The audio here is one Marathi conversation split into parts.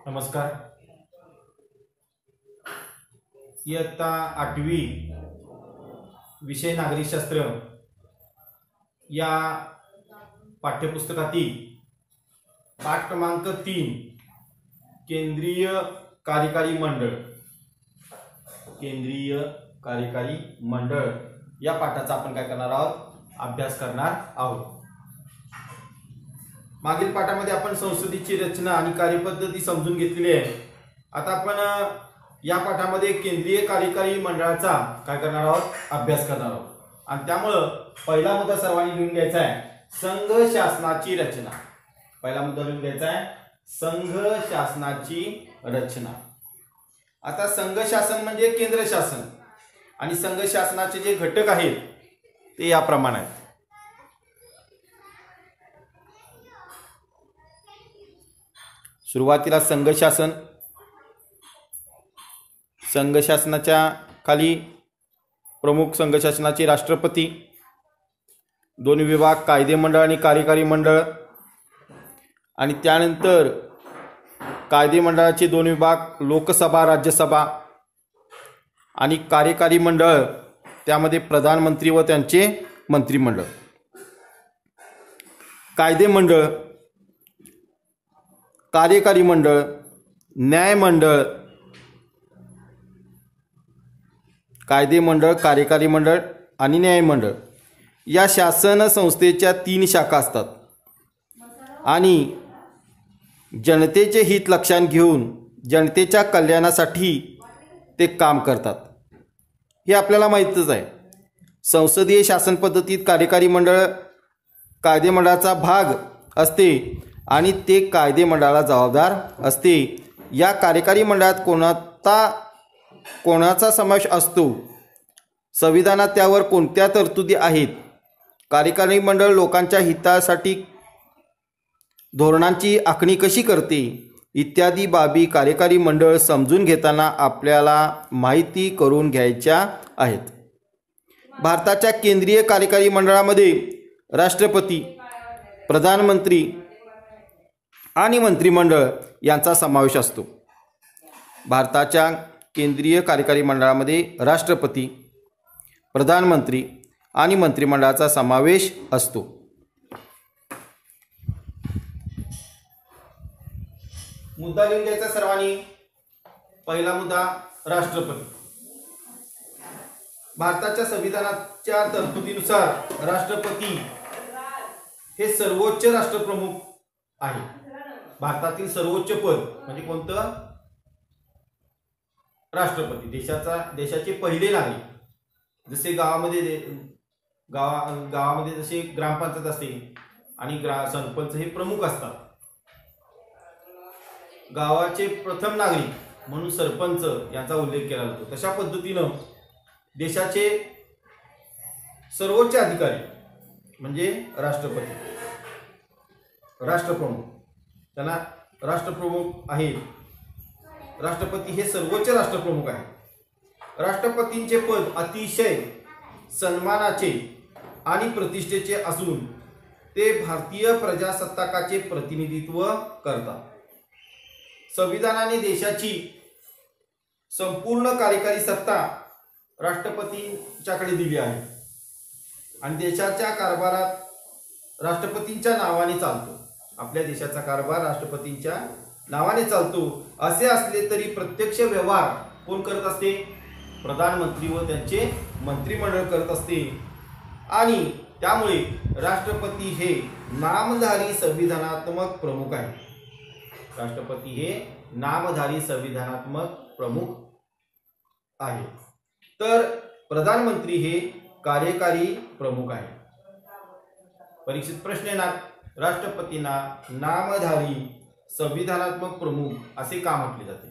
नमस्कार. इयत्ता 8वी विषय नागरिकशास्त्र या पाठ्यपुस्तकातील पाठ क्रमांक 3 केंद्रीय कार्यकारी मंडळ या पाठाचा आपण काय करणार आहोत, अभ्यास करणार आहोत. मागील पाठामध्ये आपण संसदेची रचना आणि कार्यपद्धती समजून घेतलेली आहे. आता आपण या पाठामध्ये केंद्रीय कार्यकारी मंडळाचा काय करणार आहोत, अभ्यास करणार आहोत. आणि त्यामुळे पहिला मुद्दा सर्वांनी लिहून घ्यायचा आहे, संघ शासनाची रचना. पहिला मुद्दा लिहून घ्यायचा आहे, संघ शासनाची रचना. आता संघ शासन म्हणजे केंद्र शासन आणि संघ शासनाचे जे घटक आहेत ते याप्रमाणे आहेत. सुरुवातीला संघ शासनाच्या खाली प्रमुख संघ शासनाचे राष्ट्रपती, दोन विभाग कायदे मंडळ आणि कार्यकारी मंडळ, आणि त्यानंतर कायदे मंडळाचे दोन विभाग लोकसभा राज्यसभा आणि कार्यकारी मंडळ त्यामध्ये प्रधानमंत्री व त्यांचे मंत्रिमंडळ. कायदे मंडळ, कार्यकारी मंडळ, न्यायमंडळ, कायदे मंडळ, कार्यकारी मंडळ आणि न्यायमंडळ या शासन संस्थेच्या 3 शाखा असतात आणि जनतेचे हित लक्षात घेऊन जनतेच्या कल्याणासाठी ते काम करतात. हे आपल्याला माहीतच आहे. संसदीय शासन पद्धतीत कार्यकारी मंडळ कायदे मंडळाचा भाग असते आणि ते कायदे मंडळाला जबाबदार असते. या कार्यकारी मंडळात कोणाचा समावेश असतो, संविधानात त्यावर कोणत्या तरतुदी आहेत, कार्यकारी मंडळ लोकांच्या हितासाठी धोरणांची आखणी कशी करते इत्यादी बाबी कार्यकारी मंडळ समजून घेताना आपल्याला माहिती करून घ्यायच्या आहेत. भारताच्या केंद्रीय कार्यकारी मंडळामध्ये राष्ट्रपती, प्रधानमंत्री आणि मंत्रिमंडळ यांचा समावेश असतो. भारताच्या केंद्रीय कार्यकारी मंडळामध्ये राष्ट्रपती, प्रधानमंत्री आणि मंत्रिमंडळाचा समावेश असतो. मुद्दा लिहून घ्यायचा सर्वांनी. पहिला मुद्दा, राष्ट्रपती. भारताच्या संविधानाच्या तरतुदीनुसार राष्ट्रपती हे सर्वोच्च राष्ट्रप्रमुख आहे. भारतातील सर्वोच्च पद म्हणजे कोणतं, राष्ट्रपती. देशाचे पहिले नागरिक. जसे गावामध्ये जसे ग्रामपंचायत असते आणि सरपंच हे प्रमुख असतात. गावाचे प्रथम नागरिक म्हणून सरपंच यांचा उल्लेख केला जातो. तशा पद्धतीनं देशाचे सर्वोच्च अधिकारी म्हणजे राष्ट्रपती, राष्ट्रप्रमुख, त्यांना राष्ट्रप्रमुख आहे. राष्ट्रपती हे सर्वोच्च राष्ट्रप्रमुख आहे. राष्ट्रपतींचे पद अतिशय सन्मानाचे आणि प्रतिष्ठेचे असून ते भारतीय प्रजासत्ताकाचे प्रतिनिधित्व करतात. संविधानाने देशाची संपूर्ण कार्यकारी सत्ता राष्ट्रपतींच्याकडे दिली आहे आणि देशाच्या कारभारात राष्ट्रपतींच्या नावाने चालतो. आपल्या देशाचा कारभार राष्ट्रपतींच्या नावाने चालतो. असे असले तरी प्रत्यक्ष व्यवहार कोण करत असते, प्रधानमंत्री व त्यांचे मंत्रिमंडळ करत असते. आणि त्यामुळे राष्ट्रपती हे नामधारी संविधानात्मक प्रमुख आहे. राष्ट्रपती हे नामधारी संविधानात्मक प्रमुख आहे. तर प्रधानमंत्री हे कार्यकारी प्रमुख आहे. परीक्षित प्रश्न येणार, राष्ट्रपतींना नामधारी संविधानात्मक प्रमुख असे का म्हटले जाते.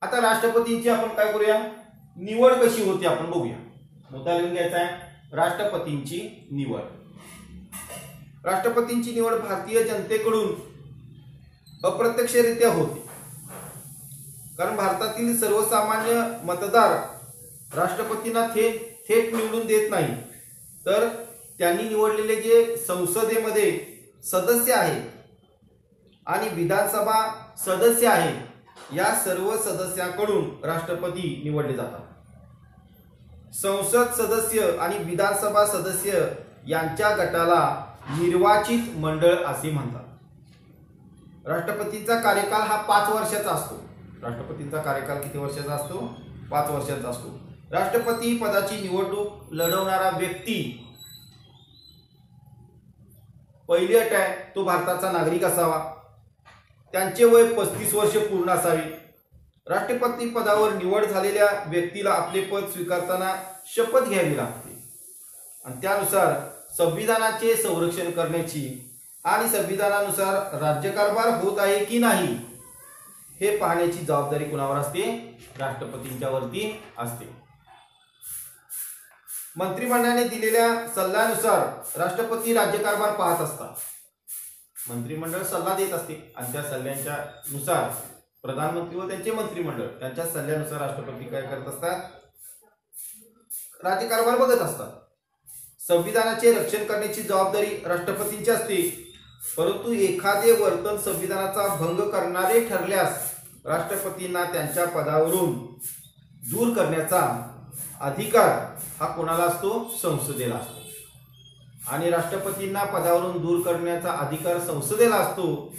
आता राष्ट्रपतींची आपण काय करूया, निवड कशी होते आपण बघूया. मुद्दा लिहून घ्यायचा आहे, राष्ट्रपतींची निवड. राष्ट्रपतींची निवड भारतीय जनतेकडून अप्रत्यक्षरित्या होते. कारण भारतातील सर्वसामान्य मतदार राष्ट्रपतींना थेट निवडून देत नाही, तर त्यांनी निवडलेले जे संसदेमध्ये सदस्य आहेत आणि विधानसभा सदस्य आहेत या सर्व सदस्यांकडून राष्ट्रपती निवडले जातात. संसद सदस्य आणि विधानसभा सदस्य यांच्या गटाला निर्वाचित मंडळ असे म्हणतात. राष्ट्रपतींचा कार्यकाल हा 5 वर्षाचा असतो. राष्ट्रपतींचा कार्यकाल किती वर्षाचा असतो? 5 वर्षाचा असतो. राष्ट्रपती पदाची निवडणूक लढवणारा व्यक्ती पहिली अट आहे तो भारताचा नागरिक असावा. त्यांचे वय 35 वर्ष पूर्ण असावे. राष्ट्रपती पदावर निवड झालेल्या व्यक्तीला आपले पद स्वीकारताना शपथ घ्यावी लागते आणि त्यानुसार संविधानाचे संरक्षण करण्याची आणि संविधानानुसार राज्यकारभार होत आहे की नाही हे पाहण्याची जबाबदारी कुणावर असते? राष्ट्रपतींच्यावरती असते. मंत्रिमंडळाने दिलेल्या सल्ल्यानुसार राष्ट्रपती राज्यकारभार पाहत असतात. मंत्रिमंडळ सल्ला देत असते आणि त्या सल्ल्यांच्या नुसार प्रधानमंत्री व त्यांचे मंत्रिमंडळ त्यांच्या सल्ल्यानुसार राष्ट्रपती काय करत असतात? राज्यकारभार बघत असतात. संविधानाचे रक्षण करण्याची जबाबदारी राष्ट्रपतींची असते, परंतु एखादे वर्तन संविधानाचा भंग करणारे ठरल्यास राष्ट्रपतींना त्यांच्या पदावरून दूर करण्याचा अधिकार हा कोणाला असतो? संसदेला असतो. आणि राष्ट्रपतींना पदावरून दूर करण्याचा अधिकार संसदेला असतो.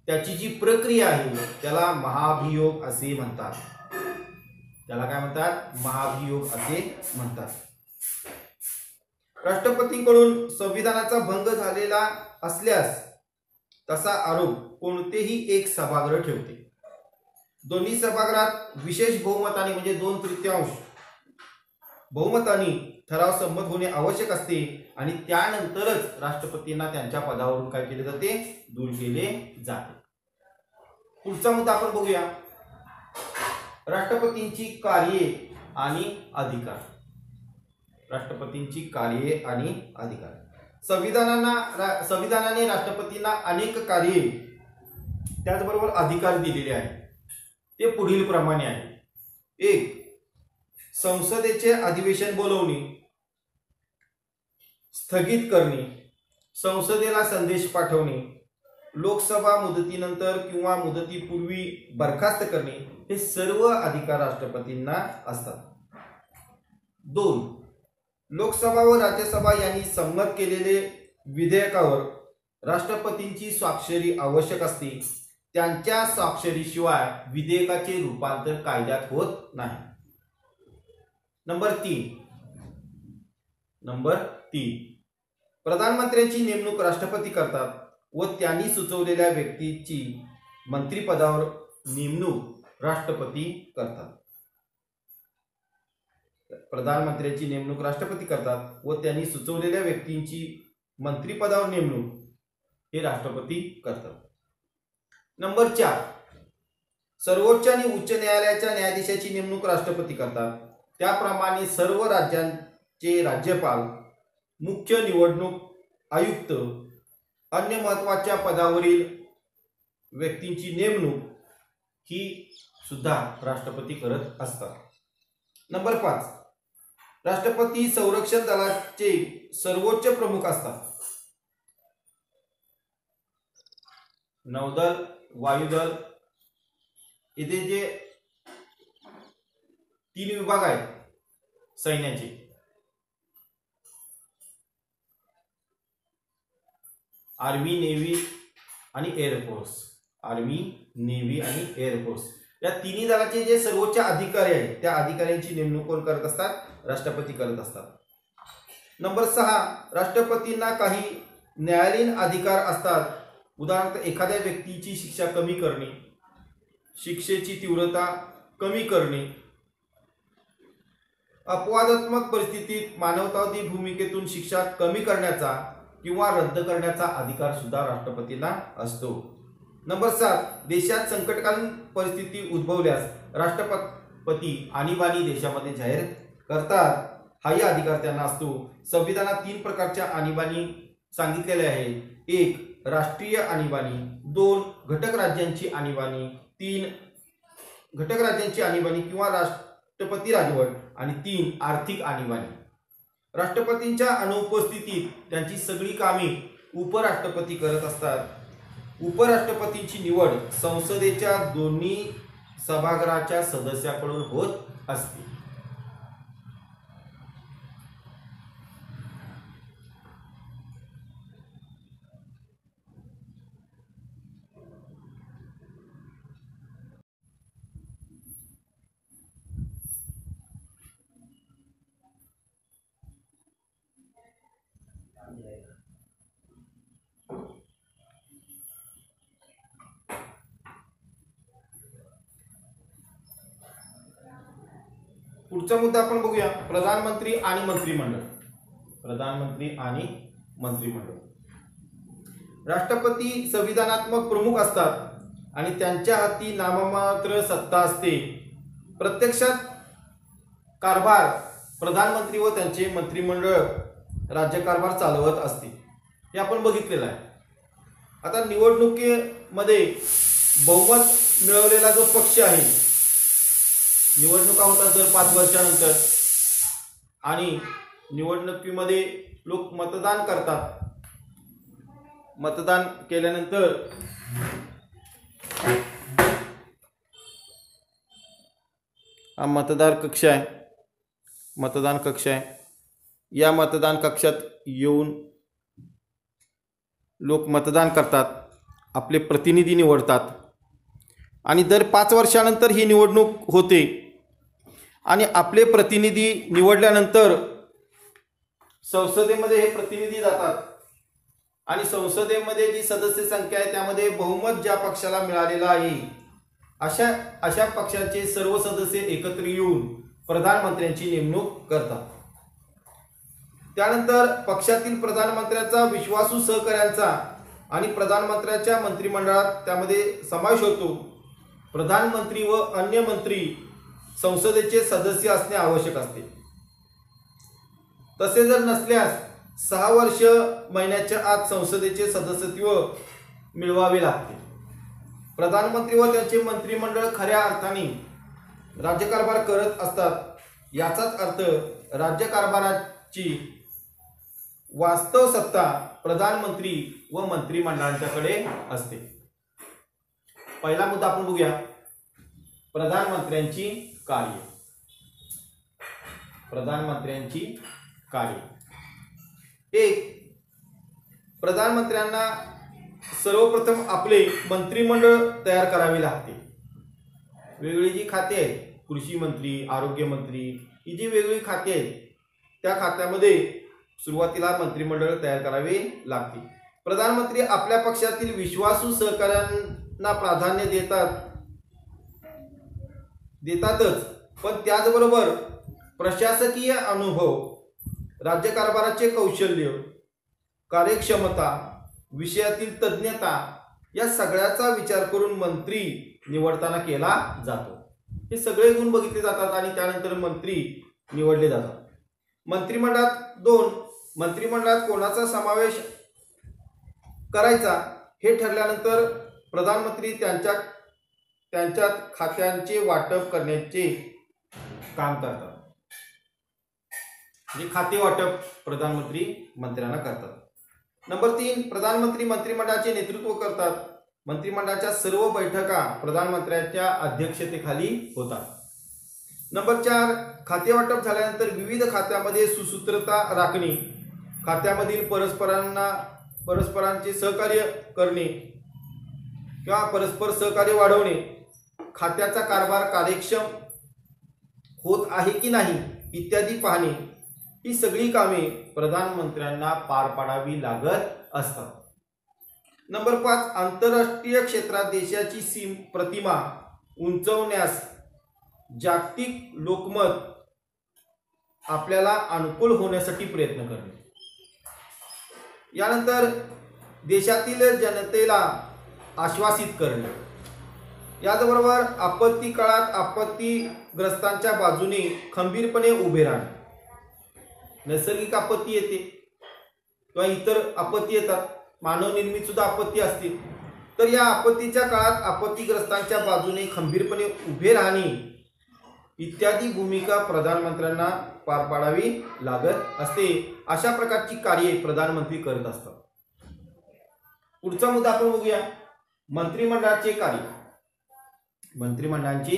त्याची जी प्रक्रिया आहे त्याला महाभियोग असे म्हणतात. त्याला काय म्हणतात? महाभियोग असे म्हणतात. राष्ट्रपतींकडून संविधानाचा भंग झालेला असल्यास तसा आरोप कोणतेही एक सभागृह ठेवते. दोन्ही सभागृहात विशेष बहुमताने म्हणजे 2/3 बहुमताने ठराव संमत होणे आवश्यक असते आणि त्यानंतरच राष्ट्रपतींना त्यांच्या पदावरून काय केले जाते? दूर केले जाते. पुढचा मुद्दा आपण बघूया. राष्ट्रपतींची कार्ये आणि अधिकार. राष्ट्रपतींची कार्ये आणि अधिकार. संविधानाने राष्ट्रपतींना अनेक कार्ये त्याचबरोबर अधिकार दिलेले आहेत. ते पुढील प्रमाणे आहे. 1. संसदेचे अधिवेशन बोलवणे, स्थगित करणे, संसदेला संदेश पाठवणे, लोकसभा मुदतीनंतर किंवा मुदतीपूर्वी बरखास्त करणे हे सर्व अधिकार राष्ट्रपतींना असतात. 2. लोकसभा व राज्यसभा यांनी संमत केलेले विधेयकावर राष्ट्रपतींची स्वाक्षरी आवश्यक असते. त्यांच्या स्वाक्षरीशिवाय विधेयकाचे रूपांतर कायद्यात होत नाही. नंबर 3 प्रधानमंत्र्यांची नेमणूक राष्ट्रपती करतात व त्यांनी सुचवलेल्या व्यक्तीची मंत्रिपदावर नेमणूक राष्ट्रपती करतात. प्रधानमंत्र्यांची नेमणूक राष्ट्रपती करतात व त्यांनी सुचवलेल्या व्यक्तींची मंत्रिपदावर नेमणूक हे राष्ट्रपती करतात. नंबर 4 सर्वोच्च आणि उच्च न्यायालयाच्या न्यायाधीशाची नेमणूक राष्ट्रपती करतात. त्याप्रमाणे सर्व राज्यांचे राज्यपाल, मुख्य निवडणूक आयुक्त, अन्य महत्त्वाच्या पदावरील व्यक्तींची नेमणूक ही सुद्धा राष्ट्रपती करत असतात. नंबर 5 राष्ट्रपती संरक्षण दलाचे सर्वोच्च प्रमुख असतात. नौदल, वायुदल इथे जे 3 विभाग आहेत सैन्याचे, आर्मी, नेव्ही आणि एअरफोर्स. आर्मी, नेव्ही आणि एअरफोर्स या तिन्ही दलाचे जे सर्वोच्च अधिकारी आहेत त्या अधिकाऱ्यांची नेमणूक कोण करत असतात? राष्ट्रपती करत असतात. नंबर 6 राष्ट्रपतींना काही न्यायालयीन अधिकार असतात. उदाहरणार्थ एखाद्या व्यक्तीची शिक्षा कमी करणे, शिक्षेची तीव्रता कमी करणे, अपवादात्मक परिस्थितीत मानवतावादी भूमिकेतून शिक्षा कमी करण्याचा किंवा रद्द करण्याचा अधिकार सुद्धा राष्ट्रपतींना असतो. नंबर 7 देशात संकटकालीन परिस्थिती उद्भवल्यास राष्ट्रपती आणीबाणी देशामध्ये जाहीर करतात. हाही अधिकार त्यांना असतो. संविधानात 3 प्रकारच्या आणीबाणी सांगितलेल्या आहेत. 1 राष्ट्रीय आणीबाणी, 2 घटक राज्यांची आणीबाणी, 3 घटक राज्यांची आणीबाणी किंवा राष्ट्रपती राजवट आणि 3 आर्थिक आणीबाणी. राष्ट्रपतींच्या अनुपस्थितीत त्यांची सगळी कामे उपराष्ट्रपती करत असतात. उपराष्ट्रपतींची निवड संसदेच्या दोन्ही सभागृहाच्या सदस्याकडून होत असते. पुढचा मुद्दा आपण बघूया, प्रधानमंत्री आणि मंत्रिमंडळ. प्रधानमंत्री आणि मंत्रिमंडळ. राष्ट्रपती संविधानात्मक प्रमुख असतात आणि त्यांच्या हाती नाममात्र सत्ता असते. प्रत्यक्षात कारभार प्रधानमंत्री व त्यांचे मंत्रिमंडळ राज्यकारभार चालवत असते. हे आपण बघितलेलं आहे. आता निवडणुकीमध्ये बहुमत मिळवलेला जो पक्ष आहे, निवडणुका होतात दर 5 वर्षानंतर आणि निवडणुकीमध्ये लोक मतदान करतात. मतदान केल्यानंतर हा मतदान कक्ष आहे. या मतदान कक्षात येऊन लोक मतदान करतात, आपले प्रतिनिधी निवडतात आणि दर 5 वर्षानंतर ही निवडणूक होते आणि आपले प्रतिनिधी निवडल्यानंतर संसदेमध्ये हे प्रतिनिधी जातात आणि संसदेमध्ये जी सदस्य संख्या आहे त्यामध्ये बहुमत ज्या पक्षाला मिळालेला आहे अशा पक्षाचे सर्व सदस्य एकत्र येऊन प्रधानमंत्र्यांची नेमणूक करतात. त्यानंतर पक्षातील प्रधानमंत्र्यांचा विश्वासू सहकाऱ्यांचा आणि प्रधानमंत्र्यांच्या मंत्रिमंडळात त्यामध्ये समावेश होतो. प्रधानमंत्री व अन्य मंत्री संसदेचे सदस्य असणे आवश्यक असते. तसे जर नसल्यास 6 वर्ष महिन्याच्या आत संसदेचे सदस्यत्व मिळवावे लागते. प्रधानमंत्री व त्यांचे मंत्रिमंडळ खऱ्या अर्थाने राज्यकारभार करत असतात. याचाच अर्थ राज्यकारभाराची वास्तव सत्ता प्रधानमंत्री व मंत्रिमंडळांच्याकडे असते. पहिला मुद्दा आपण बघूया, प्रधानमंत्र्यांची कार्य. प्रधानमंत्र्यांची कार्य. 1. प्रधानमंत्र्यांना सर्वप्रथम आपले मंत्रिमंडळ तयार करावे लागते. वेगवेगळी जी खाते आहेत, कृषी मंत्री, आरोग्य मंत्री, ही जी वेगवेगळी खाते आहेत त्या खात्यामध्ये सुरुवातीला मंत्रिमंडळ तयार करावे लागते. प्रधानमंत्री आपल्या पक्षातील विश्वासू सहकाऱ्यांना प्राधान्य देतातच, पण त्याचबरोबर प्रशासकीय अनुभव, राज्यकारभाराचे कौशल्य, कार्यक्षमता, विषयातील तज्ञता या सगळ्याचा विचार करून मंत्री निवडताना केला जातो. हे सगळे गुण बघितले जातात आणि त्यानंतर मंत्री निवडले जातात. मंत्रिमंडळात कोणाचा समावेश करायचा हे ठरल्यानंतर प्रधानमंत्री त्यांच्यात खात्यांचे वाटप करण्याचे काम करतात. म्हणजे खाते वाटप प्रधानमंत्री मंत्र्यांना करतात. नंबर 3, प्रधानमंत्री मंत्रिमंडळाचे नेतृत्व करतात. मंत्रिमंडळाच्या सर्व बैठका प्रधानमंत्र्यांच्या अध्यक्षतेखाली होतात. नंबर 4, खाते वाटप झाल्यानंतर विविध खात्यामध्ये सुसूत्रता राखणे, खात्यामधील परस्परांचे सहकार्य करणे किंवा परस्पर सहकार्य वाढवणे, खात्याचा कारभार कार्यक्षम होत आहे की नाही इत्यादी पाहणे, ही सगळी कामे प्रधानमंत्र्यांना पार पाडावी लागत असतात. नंबर 5, आंतरराष्ट्रीय क्षेत्रात देशाची प्रतिमा उंचवण्यास जागतिक लोकमत आपल्याला अनुकूल होण्यासाठी प्रयत्न करणे. यानंतर देशातील जनतेला आश्वासित करणे. याचबरोबर आपत्ती काळात आपत्तीग्रस्तांच्या बाजूने खंबीरपणे उभे राहणे. नैसर्गिक आपत्ती येते किंवा इतर आपत्ती येतात, मानवनिर्मित सुद्धा आपत्ती असते, तर या आपत्तीच्या काळात आपत्तीग्रस्तांच्या बाजूने खंबीरपणे उभे राहणे इत्यादी भूमिका प्रधानमंत्र्यांना पार पाडावी लागत असते. अशा प्रकारची कार्ये प्रधानमंत्री करत असतात. पुढचा मुद्दा आपण बघूया, मंत्रिमंडळाचे कार्य, मंत्रिमंडळाचे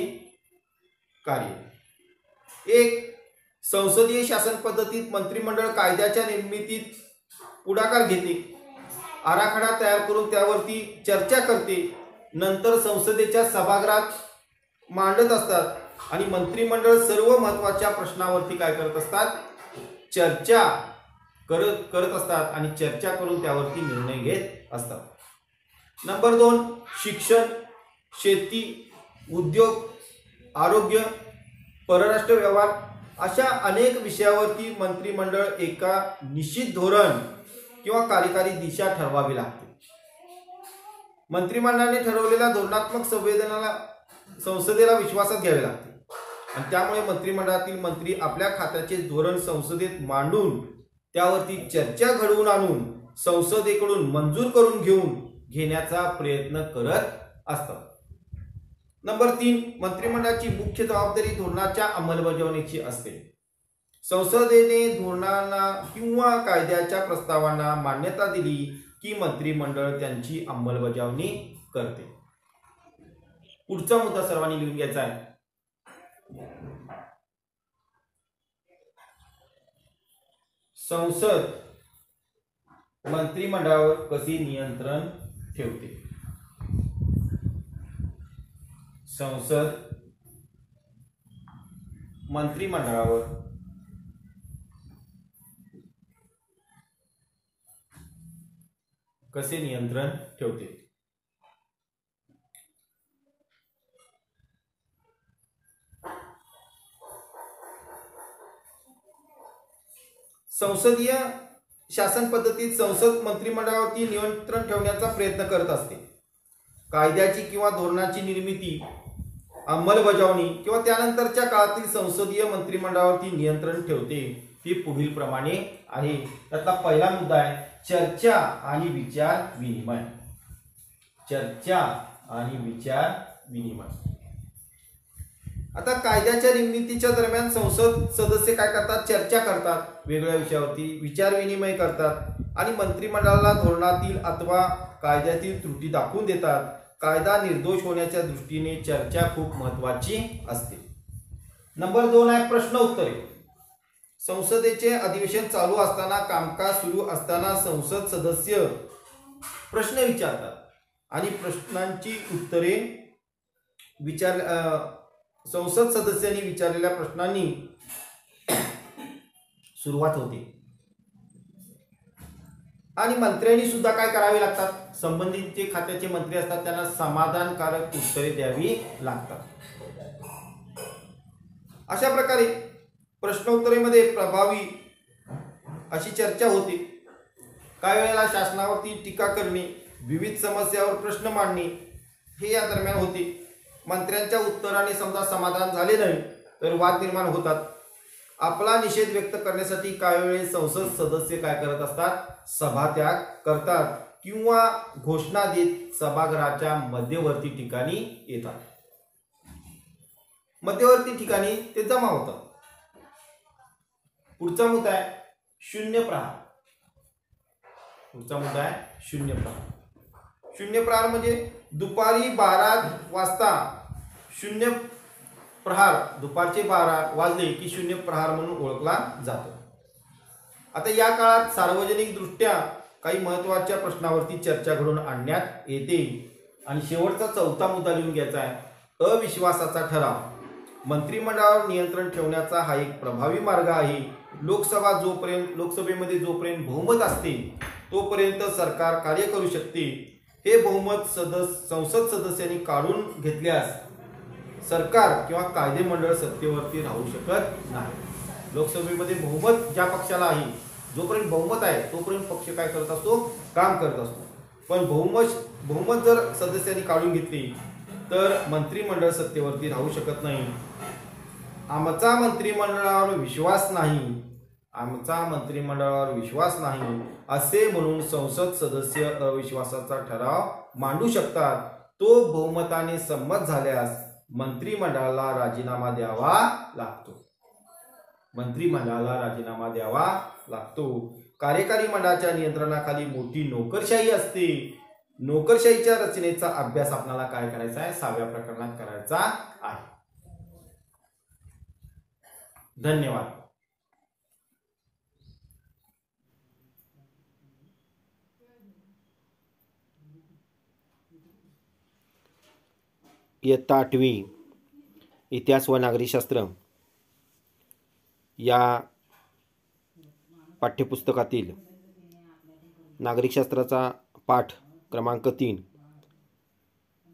कार्य एक, संसदीय शासन पद्धतीत मंत्रिमंडळ कायद्याच्या निर्मितीत पुढाकार घेते, आराखडा तयार करून त्यावरती चर्चा करते, नंतर संसदेच्या सभागृहात मांडत असतात आणि मंत्रिमंडळ सर्व महत्त्वाच्या प्रश्नावरती काय करत असतात, चर्चा करत असतात आणि चर्चा करून त्यावरती निर्णय घेत असतात. नंबर 2, शिक्षण, शेती, उद्योग, आरोग्य, परराष्ट्र व्यवहार अशा अनेक विषयावरती मंत्रिमंडळ एका निश्चित धोरण किंवा कार्यकारी दिशा ठरवावी लागते. मंत्रिमंडळाने ठरवलेल्या धोरणात्मक संवेदनाला संसदेला विश्वासात घ्यावे लागते आणि त्यामुळे मंत्रिमंडळातील मंत्री आपल्या खात्याचे धोरण संसदेत मांडून त्यावरती चर्चा घडवून आणून संसदेकडून मंजूर करून घेण्याचा प्रयत्न करत असतात. नंबर 3, मंत्रिमंडळाची मुख्य जबाबदारी धोरणाच्या अंमलबजावणीची असते. संसदेने धोरणांना किंवा कायद्याच्या प्रस्तावांना मान्यता दिली की मंत्रिमंडळ त्यांची अंमलबजावणी करते. पुढचा मुद्दा सर्वांनी लिहून घ्यायचा आहे. संसद मंत्रिमंडळावर कसे नियंत्रण ठेवते. संसद मंत्रिमंडळावर कसे नियंत्रण ठेवते. संसदीय शासन पद्धतीत संसद मंत्रिमंडळावरती नियंत्रण ठेवण्याचा प्रयत्न करत असते. कायद्याची किंवा धोरणाची निर्मिती, अंमलबजावणी किंवा त्यानंतरच्या काळातील संसदीय मंत्रिमंडळावरती नियंत्रण ठेवते. ती पुढील प्रमाणे आहे. त्यातला पहिला मुद्दा आहे चर्चा आणि विचार विनिमय. चर्चा आणि विचार विनिमय. आता कायद्याच्या निर्मितीच्या दरम्यान संसद सदस्य काय करतात, चर्चा करतात, वेगवेगळ्या विषयावरती विचार विनिमय करतात आणि मंत्रिमंडळाला धोरणातील अथवा कायद्यातील त्रुटी दाखवून देतात. कायदा निर्दोष होण्याच्या दृष्टीने चर्चा खूप महत्वाची असते. नंबर 2 आहे प्रश्न उत्तरे. संसदेचे अधिवेशन चालू असताना, कामकाज सुरू असताना संसद सदस्य प्रश्न विचारतात आणि प्रश्नांची उत्तरे संसद सदस्यांनी विचारलेल्या प्रश्नांनी सुरुवात होते आणि मंत्र्यांनी सुद्धा काय करावे लागतात, संबंधित जे खात्याचे मंत्री असतात त्यांना समाधानकारक उत्तरे द्यावी लागतात. अशा प्रकारे प्रश्नोत्तरेमध्ये प्रभावी अशी चर्चा होते. काही वेळेला शासनावरती टीका करणे, विविध समस्यावर प्रश्न मांडणे हे या दरम्यान होते. मंत्र्यांच्या उत्तराने समजा समाधान झाले नाही तर वाद निर्माण होतात. आपला निषेध व्यक्त करण्यासाठी काही वेळेस संसद सदस्य काय करत असतात, सभात्याग करतात किंवा घोषणा देत सभागृहाच्या मध्यवर्ती ठिकाणी येतात. मध्यवर्ती ठिकाणी ते जमा होतात. पुढचा मुद्दा आहे शून्य प्रहार. पुढचा मुद्दा आहे शून्य प्रहार. शून्य प्रहार म्हणजे दुपारी 12 वाजता शून्य प्रहार, दुपारचे 12 वाजले की शून्य प्रहार म्हणून ओळखला जातो. आता या काळात सार्वजनिक दृष्ट्या काही महत्त्वाच्या प्रश्नावरती चर्चा घडवून आणण्यात येते. आणि शेवटचा चौथा मुद्दा लिहून घ्यायचा आहे अविश्वासाचा ठराव. मंत्रिमंडळावर नियंत्रण ठेवण्याचा हा एक प्रभावी मार्ग आहे. लोकसभेमध्ये जोपर्यंत बहुमत असते तोपर्यंत सरकार कार्य करू शकते. हे बहुमत संसद सदस्यांनी काढून घेतल्यास सरकार किंवा कायदेमंडळ सत्तेवरती राहू शकत नाही. लोकसभेमध्ये बहुमत ज्या पक्षाला आहे, जोपर्यंत बहुमत आहे तोपर्यंत पक्ष काय करत असतो, काम करत असतो. पण बहुमत जर सदस्यांनी काढून घेतली तर मंत्रिमंडळ सत्तेवरती राहू शकत नाही. आमचा मंत्रिमंडळावर विश्वास नाही, आमचा मंत्रिमंडळावर विश्वास नाही असे म्हणून संसद सदस्य अविश्वासाचा ठराव मांडू शकतात. तो बहुमताने संमत झाल्यास मंत्रिमंडळाला राजीनामा द्यावा लागतो. मंत्रिमंडळाला राजीनामा द्यावा लागतो. कार्यकारी मंडळाच्या नियंत्रणाखाली मोठी नोकरशाही असते. नोकरशाहीच्या रचनेचा अभ्यास आपल्याला काय करायचा आहे, 6व्या प्रकरणात करायचा आहे. धन्यवाद. इयत्ता 8वी इतिहास व नागरिकशास्त्र या पाठ्यपुस्तकातील नागरिकशास्त्राचा पाठ क्रमांक 3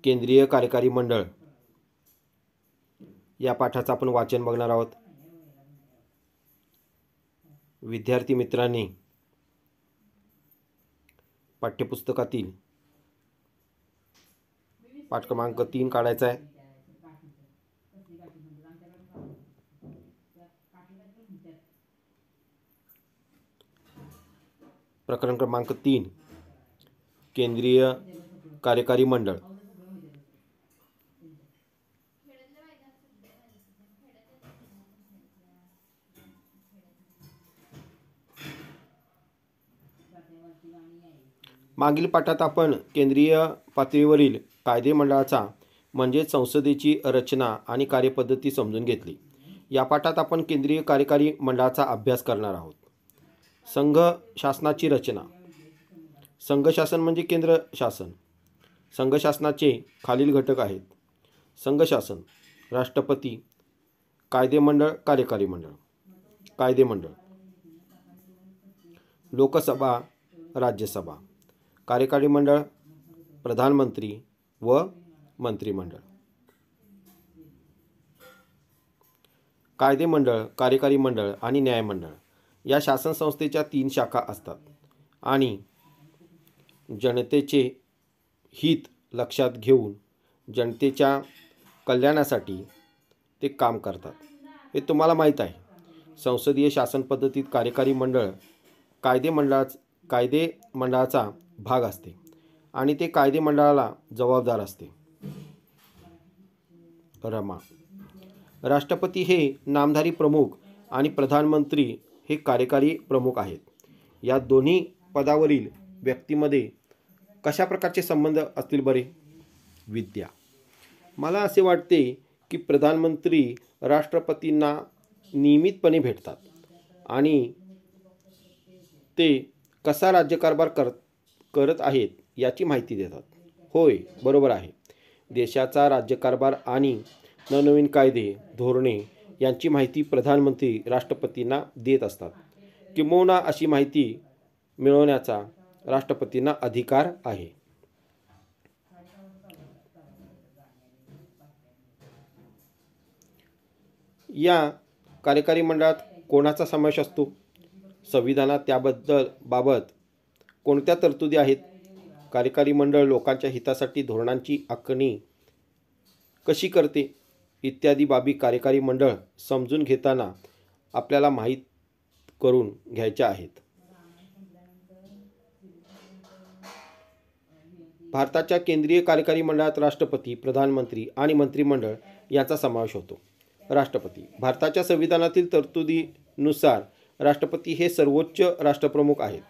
केंद्रीय कार्यकारी मंडळ या पाठाचं आपण वाचन बघणार आहोत. विद्यार्थी मित्रांनी पाठ्यपुस्तकातील पाठ क्रमांक 3 काढायचा आहे. प्रकरण क्रमांक 3 केंद्रीय कार्यकारी मंडळ. मागील पाठात आपण केंद्रीय पातळीवरील कायदे मंडळाचा म्हणजे संसदेची रचना आणि कार्यपद्धती समजून घेतली. या पाठात आपण केंद्रीय कार्यकारी मंडळाचा अभ्यास करणार आहोत. संघ शासनाची रचना. संघ शासन म्हणजे केंद्र शासन. संघ शासनाचे खालील घटक आहेत: संघ शासन, राष्ट्रपती, कायदे मंडळ, कार्यकारी मंडळ. कायदे मंडळ, लोकसभा, राज्यसभा. कार्यकारी मंडळ, प्रधानमंत्री व मंत्रिमंडळ. कायदे मंडळ, कार्यकारी मंडळ आणि न्यायमंडळ या शासन संस्थेच्या 3 शाखा असतात आणि जनतेचे हित लक्षात घेऊन जनतेच्या कल्याणासाठी ते काम करतात. हे तुम्हाला माहीत आहे. संसदीय शासन पद्धतीत कार्यकारी मंडळ कायदे मंडळाचा भाग असते आणि ते कायदे मंडळाला जबाबदार असते. रमा. राष्ट्रपती हे नामधारी प्रमुख आणि प्रधानमंत्री हे कार्यकारी प्रमुख आहेत. या दोन्ही पदावरील व्यक्तीमध्ये कशा प्रकारचे संबंध असतील बरे? विद्या. मला असे वाटते की प्रधानमंत्री राष्ट्रपतींना नियमितपणे भेटतात आणि ते कसा राज्यकारभार करत आहेत याची माहिती देतात. होय, बरोबर आहे. देशाचा राज्यकारभार आणि नवनवीन कायदे, धोरणे यांची माहिती प्रधानमंत्री राष्ट्रपतींना देत असतात. किंबहुना अशी माहिती मिळवण्याचा राष्ट्रपतींना अधिकार आहे. या कार्यकारी मंडळात कोणाचा समावेश असतो? संविधानात बाबत कोणत्या तरतुदी आहेत? कार्यकारी मंडळ लोकांच्या हितासाठी धोरणांची आखणी कशी करते? इत्यादी बाबी कार्यकारी मंडळ समजून घेताना आपल्याला माहीत करून घ्यायच्या आहेत. भारताच्या केंद्रीय कार्यकारी मंडळात राष्ट्रपती, प्रधानमंत्री आणि मंत्रिमंडळ यांचा समावेश होतो. राष्ट्रपती. भारताच्या संविधानातील तरतुदीनुसार राष्ट्रपती हे सर्वोच्च राष्ट्रप्रमुख आहेत.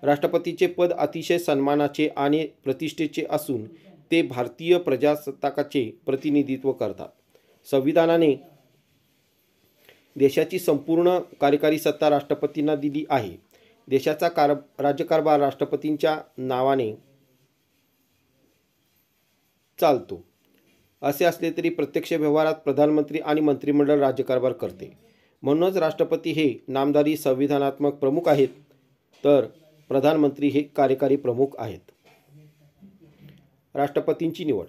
राष्ट्रपतीचे पद अतिशय सन्मानाचे आणि प्रतिष्ठेचे असून ते भारतीय प्रजासत्ताकाचे प्रतिनिधित्व करतात. संविधानाने देशाची संपूर्ण कार्यकारी सत्ता राष्ट्रपतींना दिली आहे. देशाचा राज्यकारभार राष्ट्रपतींच्या नावाने चालतो. असे असले तरी प्रत्यक्ष व्यवहारात प्रधानमंत्री आणि मंत्रिमंडळ राज्यकारभार करते. म्हणूनच राष्ट्रपती हे नामधारी संविधानात्मक प्रमुख आहेत, तर प्रधानमंत्री हे कार्यकारी प्रमुख आहेत. राष्ट्रपतींची निवड.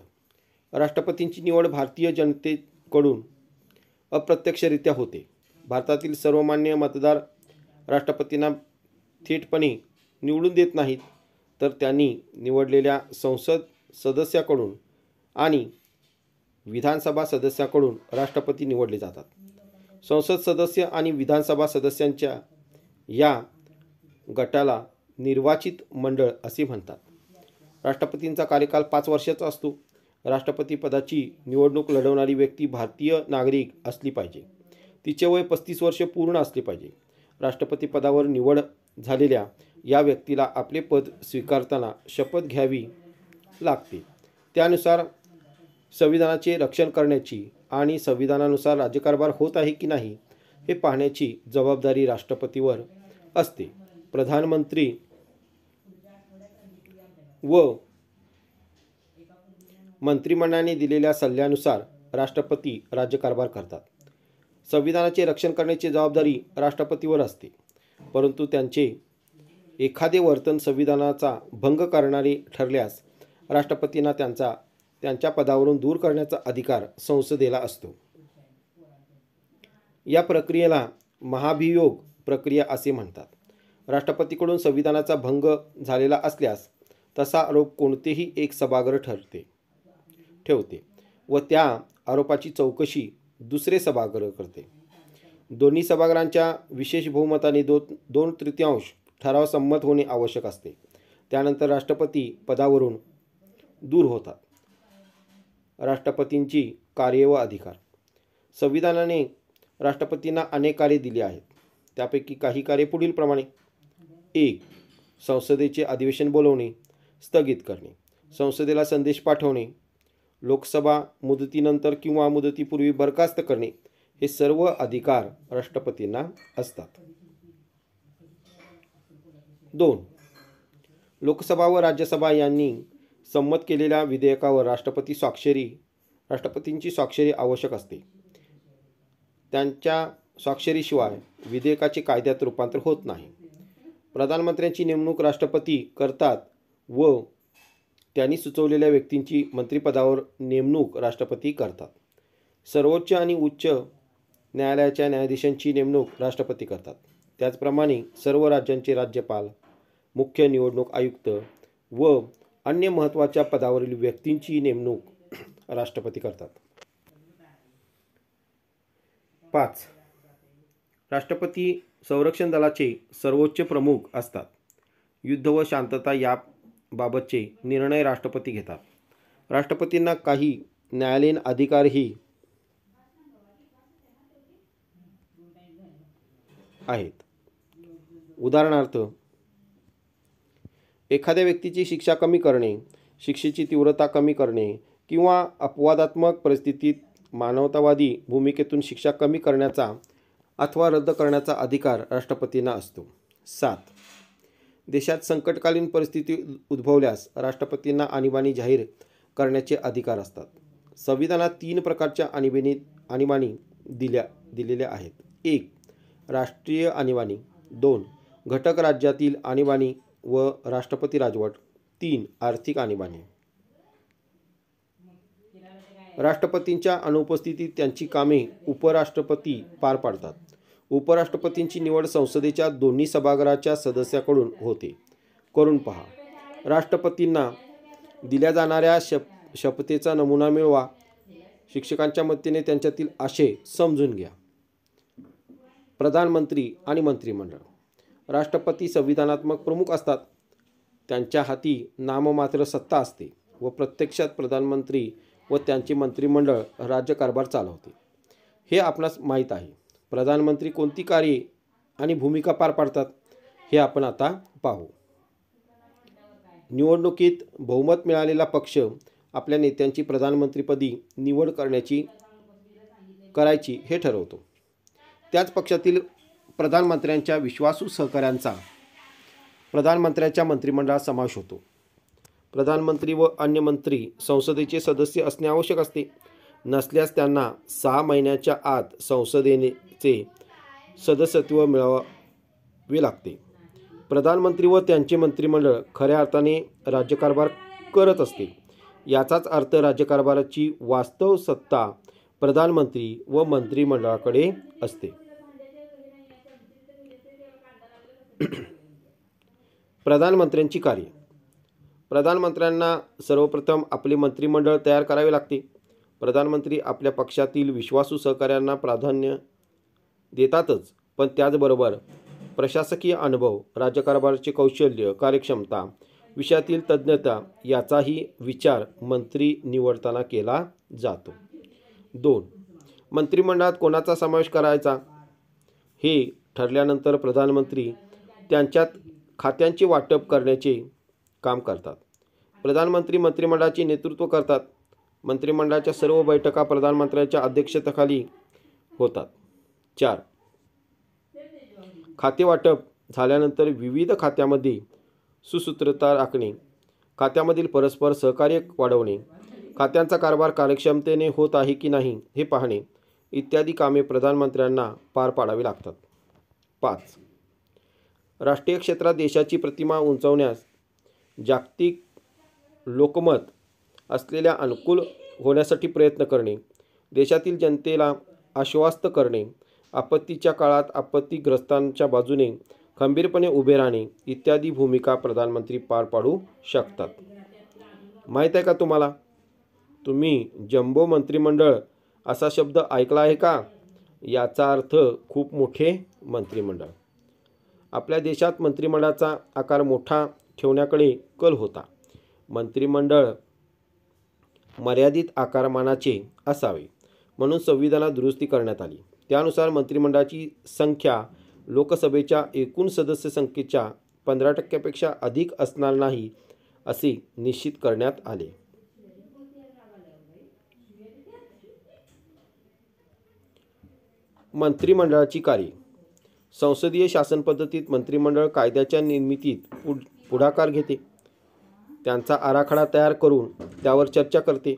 राष्ट्रपतींची निवड भारतीय जनतेकडून अप्रत्यक्षरित्या होते. भारतातील सर्वमान्य मतदार राष्ट्रपतींना थेटपणे निवडून देत नाहीत, तर त्यांनी निवडलेल्या संसद सदस्याकडून आणि विधानसभा सदस्याकडून राष्ट्रपती निवडले जातात. संसद सदस्य आणि विधानसभा सदस्यांच्या या गटाला निर्वाचित मंडळ असे म्हणतात. राष्ट्रपतींचा कार्यकाल 5 वर्षाचा असतो. राष्ट्रपती पदाची निवडणूक लढवणारी व्यक्ती भारतीय नागरिक असली पाहिजे. तिचे वय 35 वर्ष पूर्ण असले पाहिजे. राष्ट्रपती पदावर निवड झालेल्या या व्यक्तीला आपले पद स्वीकारताना शपथ घ्यावी लागते. त्यानुसार संविधानाचे रक्षण करण्याची आणि संविधानानुसार राज्यकारभार होत आहे की नाही हे पाहण्याची जबाबदारी राष्ट्रपतीवर असते. प्रधानमंत्री व मंत्रिमंडळाने दिलेल्या सल्ल्यानुसार राष्ट्रपती राज्यकारभार करतात. संविधानाचे रक्षण करण्याची जबाबदारी राष्ट्रपतीवर असते, परंतु त्यांचे एखादे वर्तन संविधानाचा भंग करणारे ठरल्यास राष्ट्रपतींना त्यांच्या पदावरून दूर करण्याचा अधिकार संसदेला असतो. या प्रक्रियेला महाभियोग प्रक्रिया असे म्हणतात. राष्ट्रपतीकडून संविधानाचा भंग झालेला असल्यास तसा आरोप कोणतेही एक सभागृह ठेवते व त्या आरोपाची चौकशी दुसरे सभागृह करते. दोन्ही सभागृहांच्या विशेष बहुमताने 2/3 ठराव संमत होणे आवश्यक असते. त्यानंतर राष्ट्रपती पदावरून दूर होतात. राष्ट्रपतींची कार्ये व अधिकार. संविधानाने राष्ट्रपतींना अनेक कार्ये दिली आहेत. त्यापैकी काही कार्ये पुढीलप्रमाणे: 1. संसदेचे अधिवेशन बोलवणे, स्थगित करणे, संसदेला संदेश पाठवणे, लोकसभा मुदतीनंतर किंवा मुदतीपूर्वी बरखास्त करणे हे सर्व अधिकार राष्ट्रपतींना असतात. 2. लोकसभा व राज्यसभा यांनी संमत केलेल्या विधेयकावर राष्ट्रपतींची स्वाक्षरी आवश्यक असते. त्यांच्या स्वाक्षरीशिवाय विधेयकाचे कायद्यात रूपांतर होत नाही. प्रधानमंत्र्यांची नेमणूक राष्ट्रपती करतात व त्यांनी सुचवलेल्या व्यक्तींची मंत्रिपदावर नेमणूक राष्ट्रपती करतात. सर्वोच्च आणि उच्च न्यायालयाच्या न्यायाधीशांची नेमणूक राष्ट्रपती करतात. त्याचप्रमाणे सर्व राज्यांचे राज्यपाल, मुख्य निवडणूक आयुक्त व अन्य महत्त्वाच्या पदावरील व्यक्तींची नेमणूक राष्ट्रपती करतात. 5. राष्ट्रपती संरक्षण दलाचे सर्वोच्च प्रमुख असतात. युद्ध व शांतता याबाबतचे निर्णय राष्ट्रपती घेतात. राष्ट्रपतींना काही न्यायालयीन अधिकारही आहेत. उदाहरणार्थ, एखाद्या व्यक्तीची शिक्षा कमी करणे, शिक्षेची तीव्रता कमी करणे किंवा अपवादात्मक परिस्थितीत मानवतावादी भूमिकेतून शिक्षा कमी करण्याचा अथवा रद्द करण्याचा अधिकार राष्ट्रपतींना असतो. 7. देशात संकटकालीन परिस्थिती उद्भवल्यास राष्ट्रपतींना आणीबाणी जाहीर करण्याचे अधिकार असतात. संविधानात 3 प्रकारच्या आणीबाणी दिलेल्या आहेत. 1. राष्ट्रीय आणीबाणी. 2. घटक राज्यातील आणीबाणी व राष्ट्रपती राजवट. 3. आर्थिक आणीबाणी. राष्ट्रपतींच्या अनुपस्थितीत त्यांची कामे उपराष्ट्रपती पार पाडतात. उपराष्ट्रपतींची निवड संसदेच्या दोन्ही सभागृहाच्या सदस्याकडून होते. करून पहा. राष्ट्रपतींना दिल्या जाणाऱ्या शपथेचा नमुना मिळवा. शिक्षकांच्या मदतीने त्यांच्यातील आशय समजून घ्या. प्रधानमंत्री आणि मंत्रिमंडळ. राष्ट्रपती संविधानात्मक प्रमुख असतात. त्यांच्या हाती नाममात्र सत्ता असते व प्रत्यक्षात प्रधानमंत्री व त्यांचे मंत्रिमंडळ राज्यकारभार चालवते. हे आपणास माहीत आहे. प्रधानमंत्री कोणती कार्ये आणि भूमिका पार पाडतात हे आपण आता पाहू. निवडणुकीत बहुमत मिळालेला पक्ष आपल्या नेत्यांची प्रधानमंत्रीपदी निवड करायची हे ठरवतो. त्याच पक्षातील प्रधानमंत्र्यांच्या विश्वासू सहकाऱ्यांचा प्रधानमंत्र्यांच्या मंत्रिमंडळात समावेश होतो. प्रधानमंत्री व अन्य मंत्री संसदेचे सदस्य असणे आवश्यक असते. नसल्यास त्यांना 6 महिन्याच्या आत संसदेचे सदस्यत्व मिळवावे लागते. प्रधानमंत्री व त्यांचे मंत्रिमंडळ खऱ्या अर्थाने राज्यकारभार करत असते. याचाच अर्थ राज्यकारभाराची वास्तव सत्ता प्रधानमंत्री व मंत्रिमंडळाकडे असते. प्रधानमंत्र्यांची कार्ये. प्रधानमंत्र्यांना सर्वप्रथम आपले मंत्रिमंडळ तयार करावे लागते. प्रधानमंत्री आपल्या पक्षातील विश्वासू सहकाऱ्यांना प्राधान्य देतातच, पण त्याचबरोबर प्रशासकीय अनुभव, राज्यकारभाराचे कौशल्य, कार्यक्षमता, विषयातील तज्ज्ञता याचाही विचार मंत्री निवडताना केला जातो. 2. मंत्रिमंडळात कोणाचा समावेश करायचा हे ठरल्यानंतर प्रधानमंत्री त्यांच्यात खात्यांचे वाटप करण्याचे काम करतात. प्रधानमंत्री मंत्रिमंडळाचे नेतृत्व करतात. मंत्रिमंडळाच्या सर्व बैठका प्रधानमंत्र्यांच्या अध्यक्षतेखाली होतात. 4. खातेवाटप झाल्यानंतर विविध खात्यामध्ये सुसूत्रता राखणे, खात्यामधील परस्पर सहकार्य वाढवणे, खात्यांचा कारभार कार्यक्षमतेने होत आहे की नाही हे पाहणे इत्यादी कामे प्रधानमंत्र्यांना पार पाडावी लागतात. 5. राष्ट्रीय क्षेत्रात देशाची प्रतिमा उंचावण्यास जागतिक लोकमत असलेल्या अनुकूल होण्यासाठी प्रयत्न करणे, देशातील जनतेला आश्वस्त करणे, आपत्तीच्या काळात आपत्तीग्रस्तांच्या बाजूने खंबीरपणे उभे राहणे इत्यादी भूमिका प्रधानमंत्री पार पाडू शकतात. माहीत आहे का तुम्हाला? तुम्ही जम्बो मंत्रिमंडळ असा शब्द ऐकला आहे का? याचा अर्थ खूप मोठे मंत्रिमंडळ. आपल्या देशात मंत्रिमंडळाचा आकार मोठा ठेवण्याकडे कल होता. मंत्रिमंडळ मर्यादित आकारमानाचे असावे म्हणून संविधानात दुरुस्ती करण्यात आली. त्यानुसार मंत्रिमंडळाची संख्या लोकसभेच्या एकूण सदस्य संख्येच्या 15% अधिक असणार नाही असे निश्चित करण्यात आले. मंत्रिमंडळाची कार्ये. संसदीय शासन पद्धतीत मंत्रिमंडळ कायद्याच्या निर्मितीत पुढाकार घेते, त्यांचा आराखडा तयार करून त्यावर चर्चा करते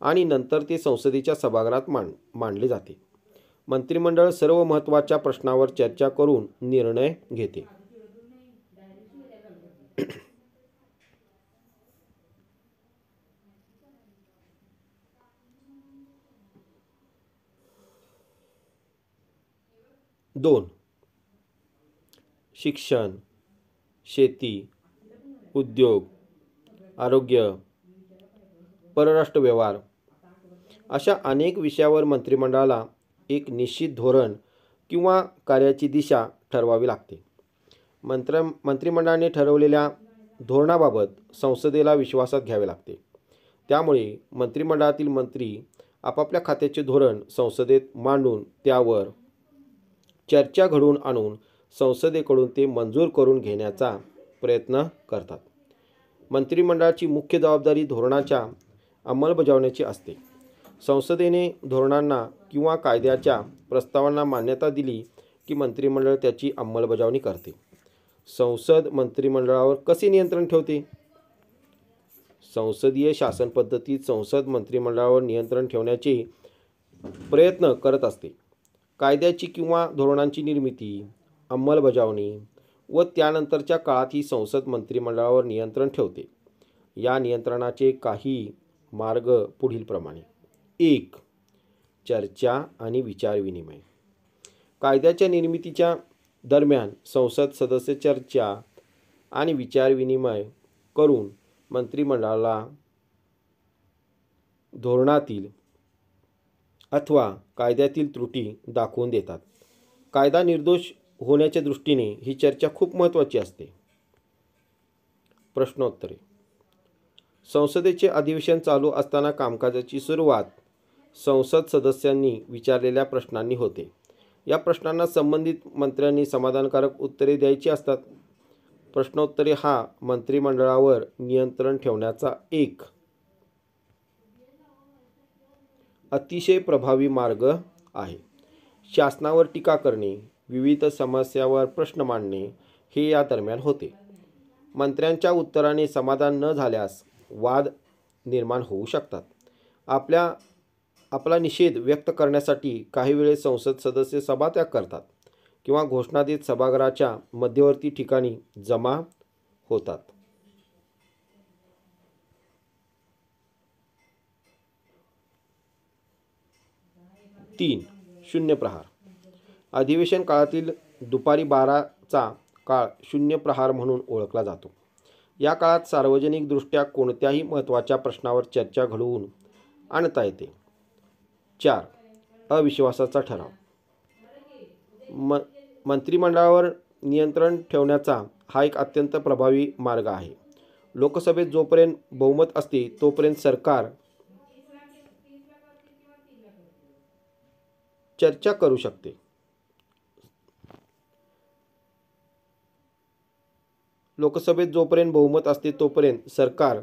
आणि नंतर ते संसदेच्या सभागृहात मांडले जाते. मंत्रिमंडळ सर्व महत्त्वाच्या प्रश्नावर चर्चा करून निर्णय घेते. दोन. शिक्षण, शेती, उद्योग, आरोग्य, परराष्ट्र व्यवहार अशा अनेक विषयावर मंत्रिमंडळाला एक निश्चित धोरण किंवा कार्याची दिशा ठरवावी लागते. मंत्रिमंडळाने ठरवलेल्या धोरणाबाबत संसदेला विश्वासात घ्यावे लागते. त्यामुळे मंत्रिमंडळातील मंत्री आपापल्या खात्याचे धोरण संसदेत मांडून त्यावर चर्चा घडवून आणून संसदेकडून ते मंजूर करून घेण्याचा प्रयत्न करतात. मंत्रिमंडळाची मुख्य जबाबदारी धोरणाच्या अंमलबजावणीची असते. संसदेने धोरणांना किंवा कायद्याच्या प्रस्तावांना मान्यता दिली की मंत्रिमंडळ त्याची अंमलबजावणी करते. संसद मंत्रिमंडळावर कसे नियंत्रण ठेवते? संसदीय शासन पद्धतीत संसद मंत्रिमंडळावर नियंत्रण ठेवण्याचे प्रयत्न करत असते. कायद्याची किंवा धोरणांची निर्मिती, अंमलबजावणी व त्यानंतरच्या काळात ही संसद मंत्रिमंडळावर नियंत्रण ठेवते. या नियंत्रणाचे काही मार्ग पुढीलप्रमाणे. 1. चर्चा आणि विचारविनिमय. कायद्याच्या निर्मितीच्या दरम्यान संसद सदस्य चर्चा आणि विचारविनिमय करून मंत्रिमंडळाला धोरणातील अथवा कायद्यातील त्रुटी दाखवून देतात. कायदा निर्दोष होण्याच्या दृष्टीने ही चर्चा खूप महत्त्वाची असते. प्रश्नोत्तरे. संसदेचे अधिवेशन चालू असताना कामकाजाची सुरुवात संसद सदस्यांनी विचारलेल्या प्रश्नांनी होते. या प्रश्नांना संबंधित मंत्र्यांनी समाधानकारक उत्तरे द्यायची असतात. प्रश्नोत्तरे हा मंत्रिमंडळावर नियंत्रण ठेवण्याचा एक अतिशय प्रभावी मार्ग आहे. शासनावर टीका करणे, विविध समस्यावर प्रश्न मांडणे हे या दरम्यान होते. मंत्र्यांच्या उत्तराने समाधान न झाल्यास वाद निर्माण होऊ शकतात. आपला निषेध व्यक्त करण्यासाठी काही वेळेस संसद सदस्य सभात्याग करतात किंवा घोषणा देत सभागृहाच्या मध्यवर्ती ठिकाणी जमा होतात. 3. शून्य प्रहार. अधिवेशन काळातील दुपारी 12चा काळ शून्य प्रहार म्हणून ओळखला जातो. या काळात सार्वजनिकदृष्ट्या कोणत्याही महत्त्वाच्या प्रश्नावर चर्चा घडवून आणता येते. 4. अविश्वासाचा ठराव. मंत्रिमंडळावर नियंत्रण ठेवण्याचा हा एक अत्यंत प्रभावी मार्ग आहे. लोकसभेत जोपर्यंत बहुमत असते तोपर्यंत सरकार चर्चा करू शकते. लोकसभेत जोपर्यंत बहुमत असते तोपर्यंत सरकार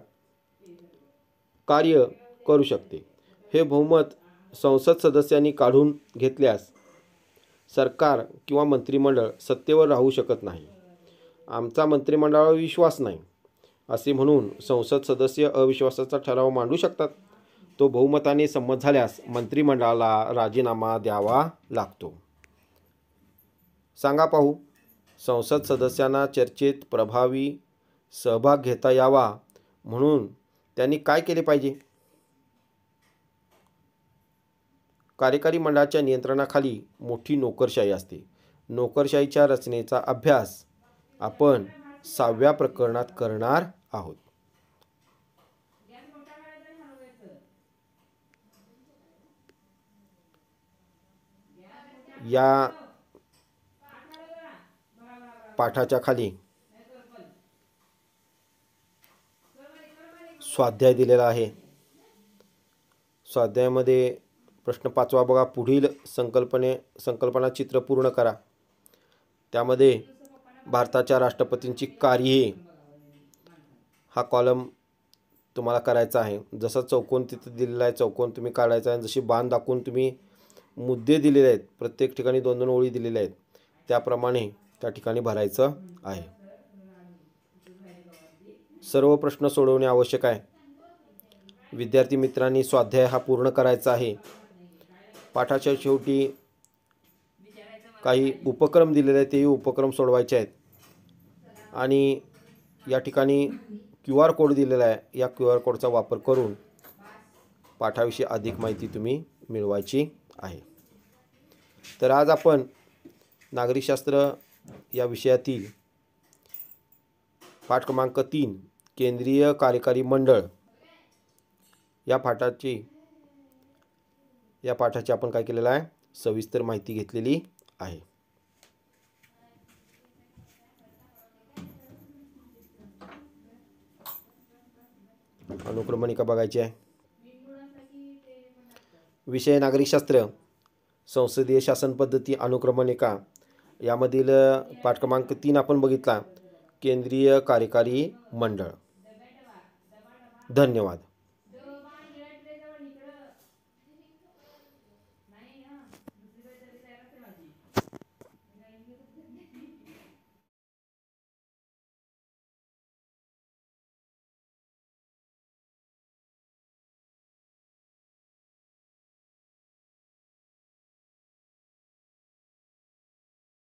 कार्य करू शकते. हे बहुमत संसद सदस्यांनी काढून घेतल्यास सरकार किंवा मंत्रिमंडळ सत्तेवर राहू शकत नाही. आमचा मंत्रिमंडळावर विश्वास नाही असे म्हणून संसद सदस्य अविश्वासाचा ठराव मांडू शकतात. तो बहुमताने संमत झाल्यास मंत्रिमंडळाला राजीनामा द्यावा लागतो. सांगा पाहू, संसद सदस्यांना चर्चेत प्रभावी सहभाग घेता यावा म्हणून त्यांनी काय केले पाहिजे? कार्यकारी मंडळाच्या नियंत्रणाखाली मोठी नोकरशाही असते. नोकरशाहीच्या रचनेचा अभ्यास आपण 6व्या प्रकरणात करणार आहोत. या पाठाच्या खाली स्वाध्याय दिलेला आहे. स्वाध्यायामध्ये प्रश्न 5वा बघा, पुढील संकल्पना चित्र पूर्ण करा. त्यामध्ये भारताच्या राष्ट्रपतींची कार्ये हा कॉलम तुम्हाला करायचा आहे. जसा चौकोन तिथे दिलेला आहे, चौकोन तुम्ही काढायचा आहे. जशी बाण दाखवून तुम्ही मुद्दे दिलेले आहेत, प्रत्येक ठिकाणी 2-2 ओळी दिलेल्या आहेत, त्याप्रमाणे त्या ठिकाणी भरायचं आहे. सर्व प्रश्न सोडवणे आवश्यक आहे. विद्यार्थी मित्रांनी स्वाध्याय हा पूर्ण करायचा आहे. पाठाच्या शेवटी काही उपक्रम दिलेले आहेत, तेही उपक्रम सोडवायचे आहेत. आणि या ठिकाणी QR कोड दिलेला आहे. या QR कोडचा वापर करून पाठाविषयी अधिक माहिती तुम्ही मिळवायची आहे. तर आज आपण नागरिकशास्त्र या विषयातील पाठ क्रमांक 3 केंद्रीय कार्यकारी मंडळ या पाठाची आपण काय केलेलं आहे, सविस्तर माहिती घेतलेली आहे. अनुक्रमणिका बघायची आहे. विषय नागरिकशास्त्र, संसदीय शासन पद्धती, अनुक्रमणिका. यामधील पाठ क्रमांक 3 आपण बघितला, केंद्रीय कार्यकारी मंडळ. धन्यवाद.